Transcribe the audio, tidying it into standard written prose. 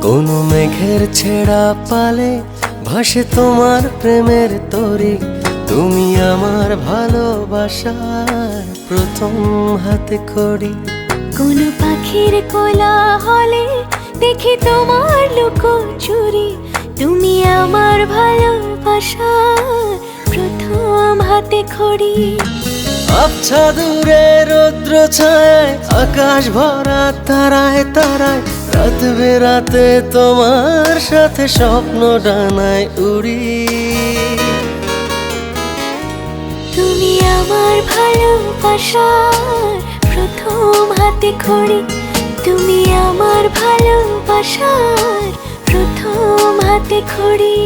কোনো মেঘের ছেঁড়া পালে ভাসে তোমার প্রেমের তরি। তুমি আমার ভালোবাসার প্রথম হাতে খড়ি। কোনো পাখির কোলাহলে দেখি তোমার লুকোচুরি। তুমি আমার ভালোবাসার প্রথম হাতে খড়ি। আবছা দূরে রৌদ্র ছায়, আকাশ ভরা তারায় তারায়, রাত বেরাতে তোমার সাথে স্বপ্ন ডানায় উড়ি। তুমি আমার ভালোবাসার প্রথম হাতে খড়ি। তুমি আমার ভালোবাসার প্রথম হাতে খড়ি।